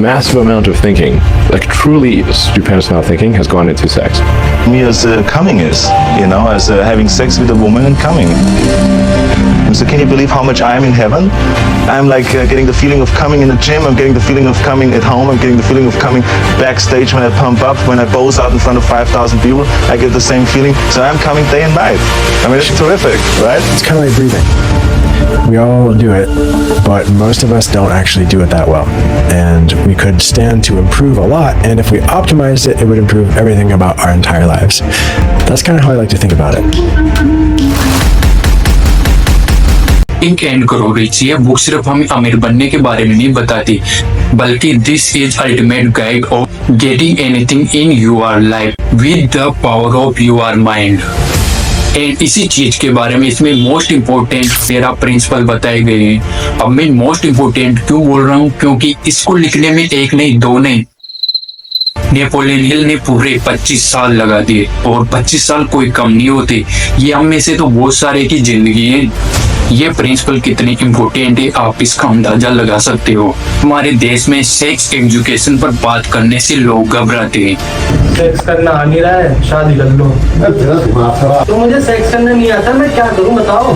massive amount of thinking, like truly stupendous amount of thinking has gone into sex. Me as coming is, as having sex with a woman and coming. So can you believe how much I am in heaven? I'm like getting the feeling of coming in the gym, I'm getting the feeling of coming at home, I'm getting the feeling of coming backstage when I pump up, when I pose out in front of 5,000 people, I get the same feeling. So I'm coming day and night. I mean, it's terrific, right? It's kind of like breathing. We all do it, but most of us don't actually do it that well. And we could stand to improve a lot, and if we optimized it, it would improve everything about our entire lives. That's kind of how I like to think about it. Think and grow rich ये book सिर्फ हमें अमीर बनने के बारे में नहीं बताती, बल्कि this is ultimate guide of getting anything in your life with the power of your mind. And इसी चीज के बारे में इसमें मोस्ट इम्पोर्टेंट 13 प्रिंसिपल बताए गए हैं। अब मैं मोस्ट इम्पोर्टेंट क्यों बोल रहा हूँ, क्योंकि इसको लिखने में एक नहीं दो नहीं, नेपोलियन हिल ने पूरे 25 साल लगा दिए, और 25 साल कोई कम नहीं होते। ये हम में से तो बहुत सारे की जिंदगी है। ये प्रिंसिपल कितनी इम्पोर्टेंट है आप इसका अंदाजा लगा सकते हो। हमारे देश में सेक्स एजुकेशन पर बात करने से लोग घबराते हैं। सेक्स करना आ नहीं रहा है, शादी कर लो। तो मुझे सेक्स करना नहीं आता, मैं क्या करूं बताओ।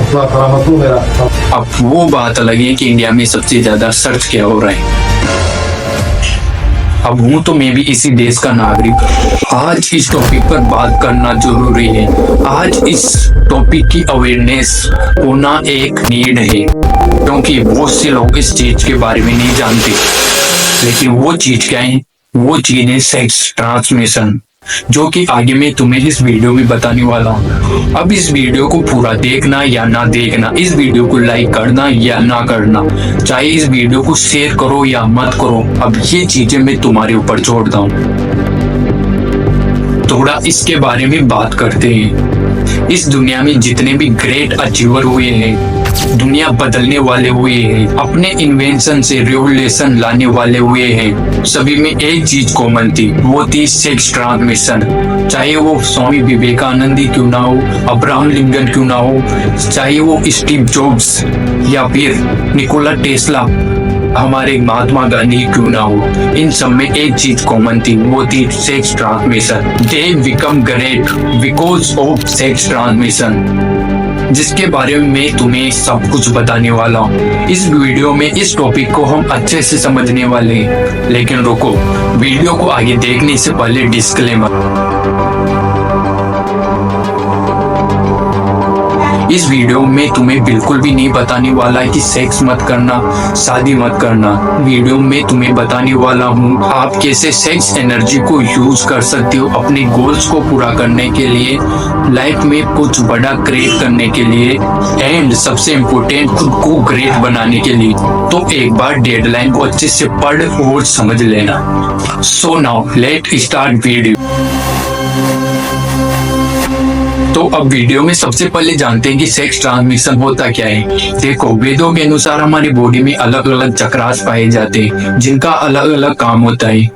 अब वो बात अलग है कि इंडिया में सबसे ज्यादा सर्च क्या हो रहा है। अब हूँ तो मैं भी इसी देश का नागरिक। आज इस टॉपिक पर बात करना जरूरी है। आज इस टॉपिक की अवेयरनेस होना एक नीड है, क्योंकि बहुत से लोग इस चीज के बारे में नहीं जानते। लेकिन वो चीज क्या है? वो चीज है सेक्स ट्रांसमिशन, जो कि आगे मैं तुम्हें इस वीडियो में बताने वाला हूँ। अब इस वीडियो को पूरा देखना या ना देखना, इस वीडियो को लाइक करना या ना करना, चाहे इस वीडियो को शेयर करो या मत करो, अब ये चीजें मैं तुम्हारे ऊपर छोड़ता हूँ। थोड़ा इसके बारे में बात करते हैं। इस दुनिया में जितने भी ग्रेट अचीवर हुए हैं, दुनिया बदलने वाले हुए हैं, अपने इन्वेंशन से रिवोल्यूशन लाने वाले हुए हैं, सभी में एक चीज कॉमन थी, वो थी सेक्स ट्रांसमिशन। चाहे वो स्वामी विवेकानंद ही क्यों ना हो, अब्राहम लिंकन क्यों ना हो, चाहे वो स्टीव जॉब्स या फिर निकोला टेस्ला, हमारे महात्मा गांधी क्यों ना हो, इन सब में एक चीज कॉमन थी, वो थी sex transmission. They become great because of sex transmission, जिसके बारे में मैं तुम्हें सब कुछ बताने वाला हूँ। इस वीडियो में इस टॉपिक को हम अच्छे से समझने वाले हैं। लेकिन रुको, वीडियो को आगे देखने से पहले डिस्क्लेमर। इस वीडियो में तुम्हें बिल्कुल भी नहीं बताने वाला है कि सेक्स मत करना, शादी मत करना। वीडियो में तुम्हें बताने वाला हूँ आप कैसे सेक्स एनर्जी को यूज कर सकते हो अपने गोल्स को पूरा करने के लिए, लाइफ में कुछ बड़ा क्रिएट करने के लिए, एंड सबसे इम्पोर्टेंट खुद को ग्रेट बनाने के लिए। तो एक बार डेडलाइन को अच्छे से पढ़ और समझ लेना। So now let start video. तो अब वीडियो में सबसे पहले जानते हैं कि सेक्स ट्रांसमिशन होता क्या है। देखो, वेदों के अनुसार हमारी बॉडी में अलग अलग चक्रास पाए जाते हैं, जिनका अलग अलग काम होता है।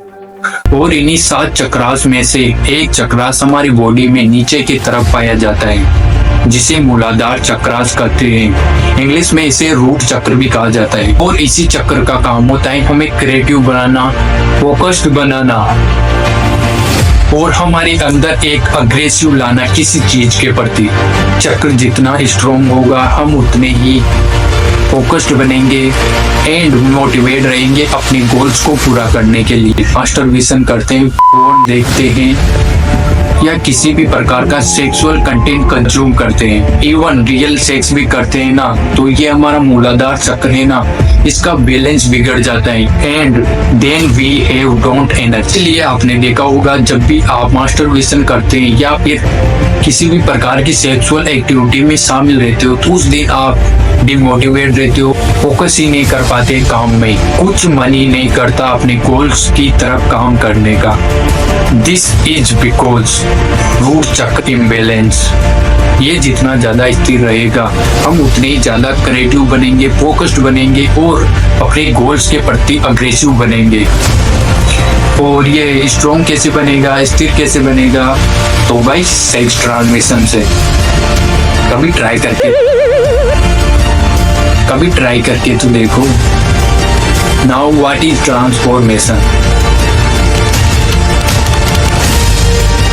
और इन्हीं 7 चक्रास में से एक चक्रास हमारी बॉडी में नीचे की तरफ पाया जाता है, जिसे मूलाधार चक्रास कहते हैं। इंग्लिश में इसे रूट चक्र भी कहा जाता है। और इसी चक्र का काम होता है हमें क्रिएटिव बनाना, फोकस्ड बनाना, और हमारे अंदर एक अग्रेसिव लाना किसी चीज के प्रति। चक्र जितना स्ट्रॉन्ग होगा, हम उतने ही फोकस्ड बनेंगे एंड मोटिवेट रहेंगे अपने गोल्स को पूरा करने के लिए। मास्टरबेशन करते हैं, फोन देखते हैं, या किसी भी प्रकार का सेक्सुअल कंटेंट कंज्यूम करते हैं, इवन रियल सेक्स भी करते हैं ना, तो ये हमारा मूलाधार चक्र है ना, इसका बैलेंस बिगड़ जाता है। And then we have don't energy. इसलिए आपने देखा होगा जब भी आप मास्टरबेशन करते हैं या फिर किसी भी प्रकार की सेक्सुअल एक्टिविटी में शामिल रहते हो, तो उस दिन आप डिमोटिवेट रहते हो, फोकस ही नहीं कर पाते काम में, कुछ मन ही नहीं करता अपने गोल्स की तरफ काम करने का। दिस इज बिकॉज रूट चक्र इम्बैलेंस। ये जितना ज्यादा स्थिर रहेगा, हम उतने ही ज्यादा क्रिएटिव बनेंगे, फोकस्ड बनेंगे और अपने गोल्स के प्रति अग्रेसिव बनेंगे। और ये स्ट्रॉन्ग कैसे बनेगा, स्थिर कैसे बनेगा? तो भाई सेक्स ट्रांसमिशन से। कभी ट्राई करके तो देखो। Now what is transformation?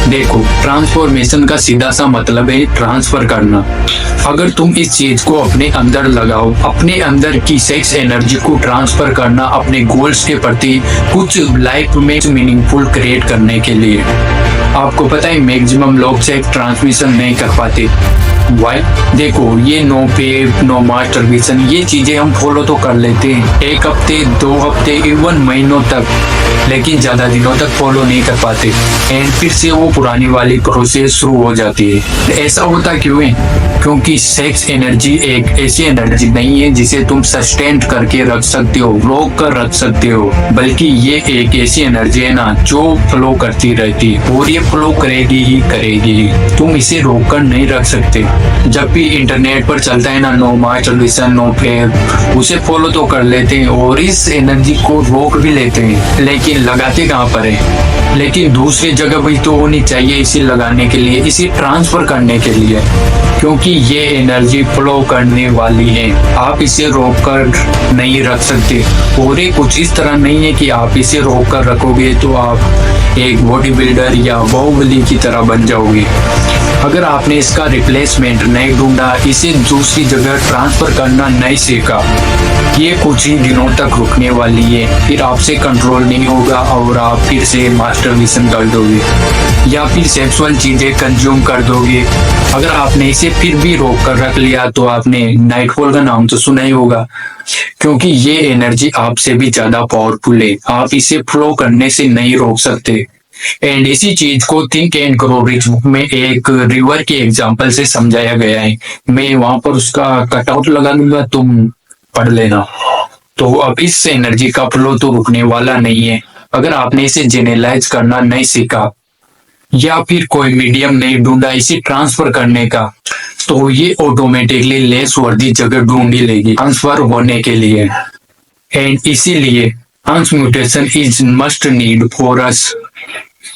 देखो, ट्रांसफॉर्मेशन का सीधा सा मतलब है ट्रांसफर करना। अगर तुम इस चीज को अपने अंदर लगाओ, अपने अंदर की सेक्स एनर्जी को ट्रांसफर करना अपने गोल्स के प्रति कुछ लाइफ में मीनिंगफुल क्रिएट करने के लिए। आपको पता है मैक्सिमम लोग सेक्स ट्रांसमिशन नहीं कर पाते। वाई? देखो, ये नो पेप, नो मास्टरबेशन, ये चीजें हम फॉलो तो कर लेते हैं 1 हफ्ते 2 हफ्ते इवन महीनों तक, लेकिन ज्यादा दिनों तक फॉलो नहीं कर पाते एंड फिर से वो पुरानी वाली प्रोसेस शुरू हो जाती है। ऐसा होता क्यों है? क्योंकि सेक्स एनर्जी एक ऐसी एनर्जी नहीं है जिसे तुम सस्टेन करके रख सकते हो, रोक कर रख सकते हो, बल्कि ये एक ऐसी एनर्जी है ना जो फ्लो करती रहती है और ये फ्लो करेगी ही करेगी। तुम इसे रोक कर नहीं रख सकते। जब भी इंटरनेट पर चलता है ना नो मास्टरबेशन, नो पेप, उसे फॉलो तो कर लेते हैं और इस एनर्जी को रोक भी लेते हैं, लेकिन लगाते कहाँ पर है? लेकिन दूसरी जगह भी तो होनी चाहिए इसे लगाने के लिए, इसे ट्रांसफर करने के लिए, क्योंकि ये एनर्जी फ्लो करने वाली है। आप इसे रोक कर नहीं रख सकते और ये कुछ इस तरह नहीं है कि आप इसे रोक कर रखोगे तो आप एक बॉडी बिल्डर या बाहुबली की तरह बन जाओगे। अगर आपने इसका रिप्लेसमेंट नहीं ढूंढा, इसे दूसरी जगह ट्रांसफर करना नहीं सीखा, ये कुछ ही दिनों तक रुकने वाली है, फिर आपसे कंट्रोल नहीं होगा और आप फिर से मास्टरबेशन कर दोगे या फिर सेक्सुअल चीजें कंज्यूम कर दोगे। अगर आपने इसे फिर भी रोक कर रख लिया तो आपने नाइटफॉल का नाम तो सुना ही होगा, क्योंकि ये एनर्जी आपसे भी ज्यादा पावरफुल है। आप इसे फ्लो करने से नहीं रोक सकते। एंड इसी चीज को think and grow rich book में एक रिवर के एग्जांपल से समझाया गया है। मैं वहां पर उसका कटआउट लगा दूंगा, तुम पढ़ लेना। तो अब इस एनर्जी का फ्लो तो रुकने वाला नहीं है। अगर आपने इसे जेनरलाइज करना नहीं सीखा या फिर कोई मीडियम नहीं ढूंढा इसे ट्रांसफर करने का, तो ये ऑटोमेटिकली लेस वर्दी जगह ढूंढ ही लेगी ट्रांसफर होने के लिए। एंड इसीलिए transmutation is must need for us,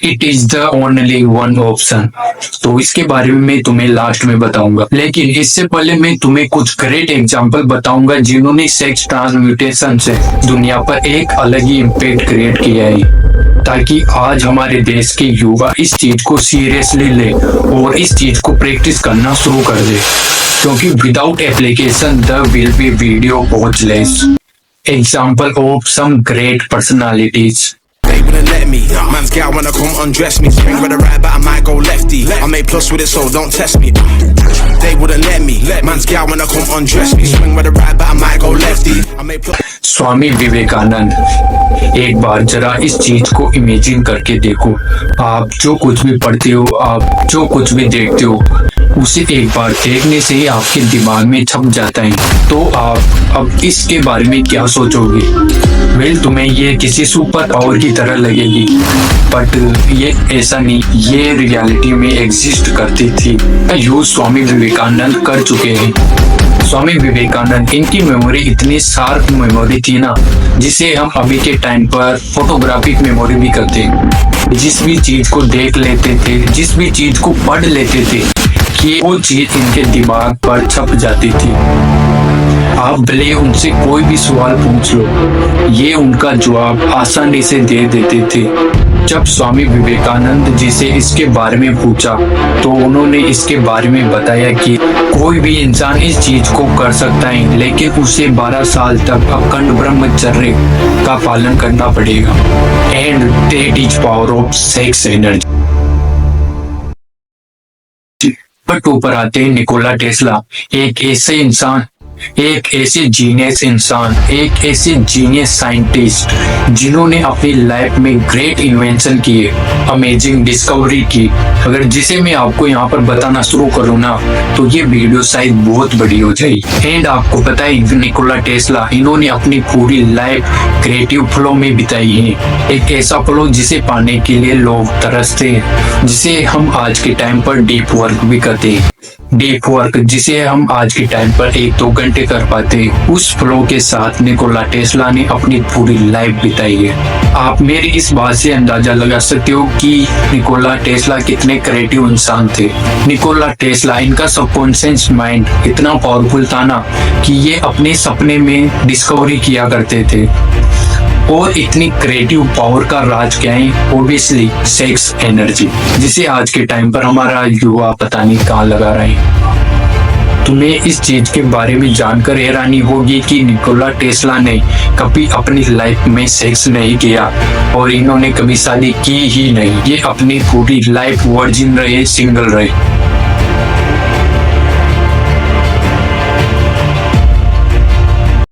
it is the only one option. तो इसके बारे में मैं तुम्हें लास्ट में बताऊंगा, लेकिन इससे पहले मैं तुम्हें कुछ ग्रेट एग्जांपल बताऊंगा जिन्होंने सेक्स ट्रांसम्यूटेशन से दुनिया पर एक अलग ही इम्पैक्ट क्रिएट किया है, ताकि आज हमारे देश के युवा इस चीज को सीरियसली ले और इस चीज को प्रैक्टिस करना शुरू कर दे, क्योंकि without application the will be video watchless. Example of some great personalities. They wouldn't let me. Man's gal wanna come undress me. Swing with a right, but I might go lefty. I made plus with it, so don't test me. They wouldn't let me. Man's gal wanna come undress me. Swing with a right, but I might go lefty. I made plus. Swami Vivekananda, एक बार जरा इस चीज को imagine करके देखो। आप जो कुछ भी पढ़ते हो, आप जो कुछ भी देखते हो, उसे एक बार देखने से ही आपके दिमाग में छप जाता है। तो आप अब इसके बारे में क्या सोचोगे? वेल, तुम्हें ये किसी सुपर पावर की तरह लगेगी, बट ये ऐसा नहीं, ये रियलिटी में एग्जिस्ट करती थी। यूज स्वामी विवेकानंद कर चुके हैं। स्वामी विवेकानंद, इनकी मेमोरी इतनी शार्प मेमोरी थी ना, जिसे हम अभी के टाइम पर फोटोग्राफिक मेमोरी भी कहते हैं। जिस भी चीज को देख लेते थे, जिस भी चीज को पढ़ लेते थे, कि वो चीज इनके दिमाग पर छप जाती थी। आप भले उनसे कोई भी सवाल पूछ लो, ये उनका जवाब आसानी से दे देते थे। जब स्वामी विवेकानंद जी से इसके बारे में पूछा तो उन्होंने इसके बारे में बताया कि कोई भी इंसान इस चीज को कर सकता है, लेकिन उसे 12 साल तक अखंड ब्रह्मचर्य का पालन करना पड़ेगा। And that is power of sex energy. But ऊपर आते हैं निकोला टेस्ला, एक ऐसे इंसान, एक ऐसे जीनियस इंसान, एक ऐसे जीनियस साइंटिस्ट जिन्होंने अपनी लाइफ में ग्रेट इन्वेंशन किए, अमेजिंग डिस्कवरी की। अगर जिसे मैं आपको यहाँ पर बताना शुरू करूँ ना, तो ये वीडियो शायद बहुत बड़ी हो जाएगी। एंड आपको पता है निकोला टेस्ला, इन्होंने अपनी पूरी लाइफ क्रिएटिव फ्लो में बिताई है। एक ऐसा फ्लो जिसे पाने के लिए लोग तरसते हैं, जिसे हम आज के टाइम पर डीप वर्क भी कहते हैं। डीप वर्क जिसे हम आज के टाइम पर 1-2 घंटे कर पाते, उस फ्लो के साथ निकोला टेस्ला ने अपनी पूरी लाइफ बिताई है। आप मेरी इस बात से अंदाजा लगा सकते हो कि निकोला टेस्ला कितने क्रिएटिव इंसान थे। निकोला टेस्ला, इनका सबकॉन्शियस माइंड इतना पावरफुल था ना कि ये अपने सपने में डिस्कवरी किया करते थे। और इतनी क्रिएटिव पावर का राज क्या है? ओबियसली सेक्स एनर्जी, जिसे आज के टाइम पर हमारा युवा पता नहीं कहाँ लगा रहे हैं। तुम्हें इस चीज के बारे में जानकर हैरानी होगी कि निकोला टेस्ला ने कभी अपनी लाइफ में सेक्स नहीं किया और इन्होंने कभी शादी की ही नहीं। ये अपनी पूरी लाइफ वर्जिन रहे, सिंगल रहे।